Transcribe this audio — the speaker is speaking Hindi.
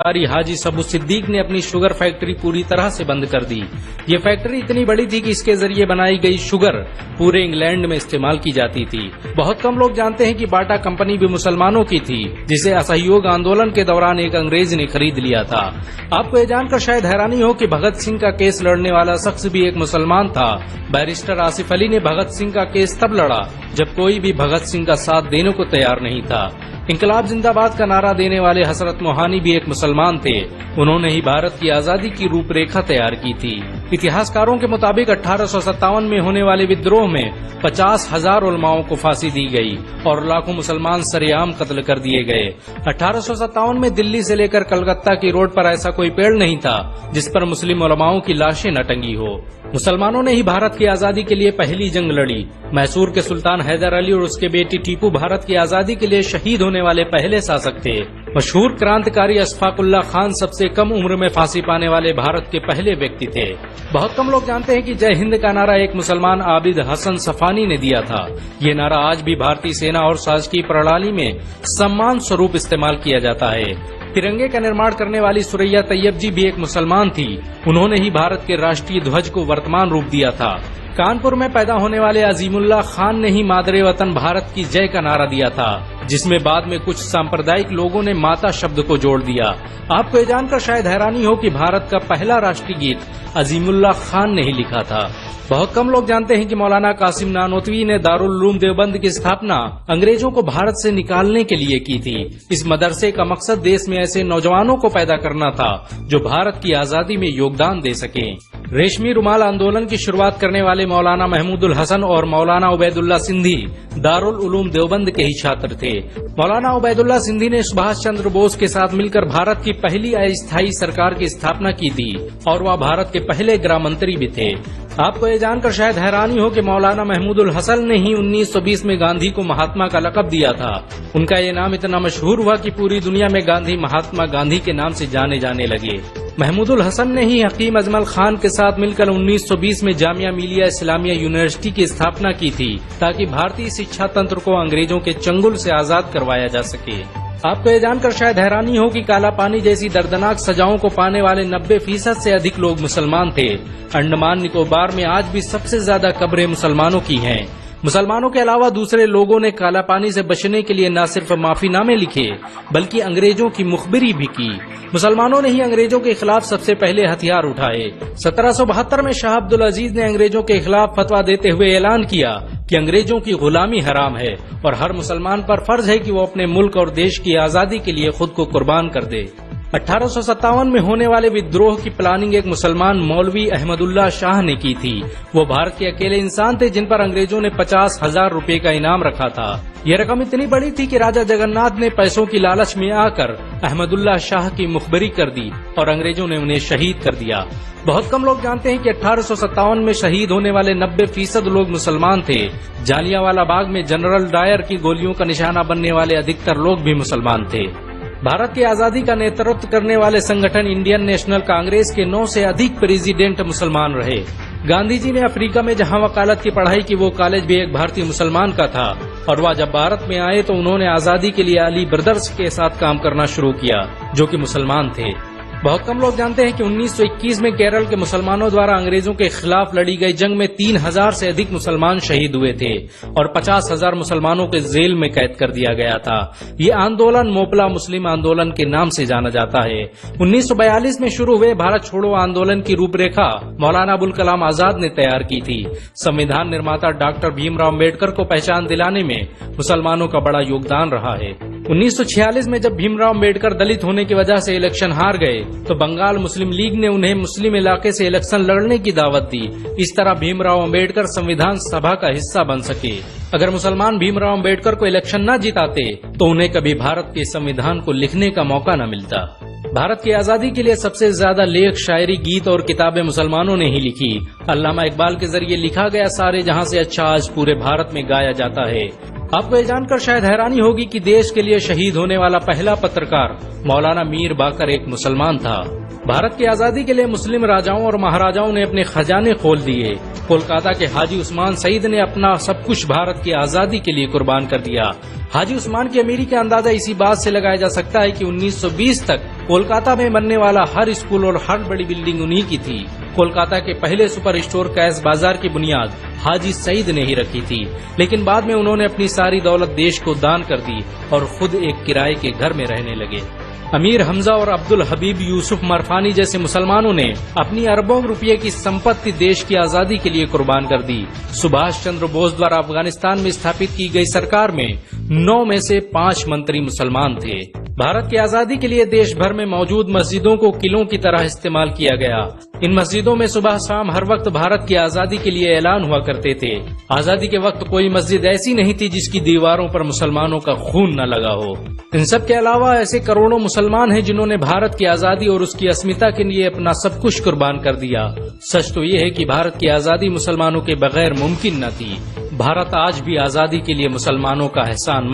हाजी सबू सिद्दीक ने अपनी शुगर फैक्ट्री पूरी तरह से बंद कर दी। ये फैक्ट्री इतनी बड़ी थी कि इसके जरिए बनाई गई शुगर पूरे इंग्लैंड में इस्तेमाल की जाती थी। बहुत कम लोग जानते हैं कि बाटा कंपनी भी मुसलमानों की थी, जिसे असहयोग आंदोलन के दौरान एक अंग्रेज ने खरीद लिया था। आपको ये जानकर शायद हैरानी हो कि भगत सिंह का केस लड़ने वाला शख्स भी एक मुसलमान था। बैरिस्टर आसिफ अली ने भगत सिंह का केस तब लड़ा जब कोई भी भगत सिंह का साथ देने को तैयार नहीं था। इंकलाब जिंदाबाद का नारा देने वाले हसरत मोहानी भी एक मुसलमान थे। उन्होंने ही भारत की आजादी की रूपरेखा तैयार की थी। इतिहासकारों के मुताबिक 1857 में होने वाले विद्रोह में 50,000 उलमाओं को फांसी दी गई और लाखों मुसलमान सरेआम कत्ल कर दिए गए। 1857 में दिल्ली से लेकर कलकत्ता की रोड पर ऐसा कोई पेड़ नहीं था जिस पर मुस्लिम उलमाओं की लाशें न टंगी हो। मुसलमानों ने ही भारत की आजादी के लिए पहली जंग लड़ी। मैसूर के सुल्तान हैदर अली और उसके बेटी टीपू भारत की आजादी के लिए शहीद होने वाले पहले शासक थे। मशहूर क्रांतिकारी अशफाकुल्लाह खान सबसे कम उम्र में फांसी पाने वाले भारत के पहले व्यक्ति थे। बहुत कम लोग जानते हैं कि जय हिंद का नारा एक मुसलमान आबिद हसन सफानी ने दिया था। ये नारा आज भी भारतीय सेना और शासकीय प्रणाली में सम्मान स्वरूप इस्तेमाल किया जाता है। तिरंगे का निर्माण करने वाली सुरैया तैयब जी भी एक मुसलमान थी। उन्होंने ही भारत के राष्ट्रीय ध्वज को वर्तमान रूप दिया था। कानपुर में पैदा होने वाले अजीमुल्लाह खान ने ही मादरे वतन भारत की जय का नारा दिया था, जिसमें बाद में कुछ सांप्रदायिक लोगों ने माता शब्द को जोड़ दिया। आपको ये जानकर शायद हैरानी हो कि भारत का पहला राष्ट्रीय गीत अजीमुल्लाह खान ने ही लिखा था। बहुत कम लोग जानते हैं कि मौलाना कासिम नानोतवी ने दारुल उलूम देवबंद की स्थापना अंग्रेजों को भारत से निकालने के लिए की थी। इस मदरसे का मकसद देश में ऐसे नौजवानों को पैदा करना था जो भारत की आजादी में योगदान दे सकें। रेशमी रुमाल आंदोलन की शुरुआत करने वाले मौलाना महमूदुल हसन और मौलाना उबैदुल्ला सिंधी दारुल उलूम देवबंद के ही छात्र थे। मौलाना उबैदुल्ला सिंधी ने सुभाष चंद्र बोस के साथ मिलकर भारत की पहली अस्थायी सरकार की स्थापना की थी और वह भारत के पहले गृह मंत्री भी थे। आपको ये जानकर शायद हैरानी हो कि मौलाना महमूदुल हसन ने ही 1920 में गांधी को महात्मा का लक़ब दिया था। उनका ये नाम इतना मशहूर हुआ कि पूरी दुनिया में गांधी महात्मा गांधी के नाम से जाने जाने लगे। महमूदुल हसन ने ही हकीम अजमल खान के साथ मिलकर 1920 में जामिया मिलिया इस्लामिया यूनिवर्सिटी की स्थापना की थी, ताकि भारतीय शिक्षा तंत्र को अंग्रेजों के चंगुल से आजाद करवाया जा सके। आपको ये जानकर शायद हैरानी हो कि काला पानी जैसी दर्दनाक सजाओं को पाने वाले 90% से अधिक लोग मुसलमान थे। अंडमान निकोबार में आज भी सबसे ज्यादा कब्रें मुसलमानों की हैं। मुसलमानों के अलावा दूसरे लोगों ने काला पानी से बचने के लिए न सिर्फ माफीनामे लिखे बल्कि अंग्रेजों की मुखबिरी भी की। मुसलमानों ने ही अंग्रेजों के खिलाफ सबसे पहले हथियार उठाए। 1772 में शाह अब्दुल अजीज ने अंग्रेजों के खिलाफ फतवा देते हुए ऐलान किया कि अंग्रेजों की गुलामी हराम है और हर मुसलमान पर फर्ज है कि वो अपने मुल्क और देश की आजादी के लिए खुद को कुर्बान कर दे। 1857 में होने वाले विद्रोह की प्लानिंग एक मुसलमान मौलवी अहमदुल्ला शाह ने की थी। वो भारत के अकेले इंसान थे जिन पर अंग्रेजों ने 50,000 रुपए का इनाम रखा था। यह रकम इतनी बड़ी थी कि राजा जगन्नाथ ने पैसों की लालच में आकर अहमदुल्ला शाह की मुखबरी कर दी और अंग्रेजों ने उन्हें शहीद कर दिया। बहुत कम लोग जानते हैं कि 1857 में शहीद होने वाले 90% लोग मुसलमान थे। जालियांवाला बाग में जनरल डायर की गोलियों का निशाना बनने वाले अधिकतर लोग भी मुसलमान थे। भारत की आजादी का नेतृत्व करने वाले संगठन इंडियन नेशनल कांग्रेस के 9 से अधिक प्रेसिडेंट मुसलमान रहे। गांधी जी ने अफ्रीका में जहां वकालत की पढ़ाई की, वो कॉलेज भी एक भारतीय मुसलमान का था और वह जब भारत में आए तो उन्होंने आजादी के लिए अली ब्रदर्स के साथ काम करना शुरू किया, जो कि मुसलमान थे। बहुत कम लोग जानते हैं कि 1921 में केरल के मुसलमानों द्वारा अंग्रेजों के खिलाफ लड़ी गई जंग में 3000 से अधिक मुसलमान शहीद हुए थे और 50,000 मुसलमानों के जेल में कैद कर दिया गया था। ये आंदोलन मोपला मुस्लिम आंदोलन के नाम से जाना जाता है। 1942 में शुरू हुए भारत छोड़ो आंदोलन की रूपरेखा मौलाना अबुल कलाम आजाद ने तैयार की थी। संविधान निर्माता डॉक्टर भीमराव अम्बेडकर को पहचान दिलाने में मुसलमानों का बड़ा योगदान रहा है। 1946 में जब भीमराव अम्बेडकर दलित होने की वजह से इलेक्शन हार गए तो बंगाल मुस्लिम लीग ने उन्हें मुस्लिम इलाके से इलेक्शन लड़ने की दावत दी। इस तरह भीमराव अम्बेडकर संविधान सभा का हिस्सा बन सके। अगर मुसलमान भीमराव अम्बेडकर को इलेक्शन न जिताते तो उन्हें कभी भारत के संविधान को लिखने का मौका न मिलता। भारत की आजादी के लिए सबसे ज्यादा लेख, शायरी, गीत और किताबें मुसलमानों ने ही लिखी। अल्लामा इकबाल के जरिए लिखा गया सारे जहां से अच्छा आज पूरे भारत में गाया जाता है। आपको ये जानकर शायद हैरानी होगी कि देश के लिए शहीद होने वाला पहला पत्रकार मौलाना मीर बाकर एक मुसलमान था। भारत की आजादी के लिए मुस्लिम राजाओं और महाराजाओं ने अपने खजाने खोल दिए। कोलकाता के हाजी उस्मान सईद ने अपना सब कुछ भारत की आजादी के लिए कुर्बान कर दिया। हाजी उस्मान की अमीरी का अंदाजा इसी बात से लगाया जा सकता है कि 1920 तक कोलकाता में बनने वाला हर स्कूल और हर बड़ी बिल्डिंग उन्हीं की थी। कोलकाता के पहले सुपर स्टोर कैश बाजार की बुनियाद हाजी सईद ने ही रखी थी, लेकिन बाद में उन्होंने अपनी सारी दौलत देश को दान कर दी और खुद एक किराए के घर में रहने लगे। अमीर हमजा और अब्दुल हबीब यूसुफ मरफानी जैसे मुसलमानों ने अपनी अरबों रुपये की संपत्ति देश की आजादी के लिए कुर्बान कर दी। सुभाष चंद्र बोस द्वारा अफगानिस्तान में स्थापित की गई सरकार में 9 में से 5 मंत्री मुसलमान थे। भारत की आजादी के लिए देश भर में मौजूद मस्जिदों को किलों की तरह इस्तेमाल किया गया। इन मस्जिदों में सुबह शाम हर वक्त भारत की आजादी के लिए ऐलान हुआ करते थे। आजादी के वक्त कोई मस्जिद ऐसी नहीं थी जिसकी दीवारों पर मुसलमानों का खून न लगा हो। इन सब के अलावा ऐसे करोड़ों मुसलमान हैं जिन्होंने भारत की आजादी और उसकी अस्मिता के लिए अपना सब कुछ कुर्बान कर दिया। सच तो ये है कि भारत की आजादी मुसलमानों के बगैर मुमकिन न थी। भारत आज भी आजादी के लिए मुसलमानों का एहसान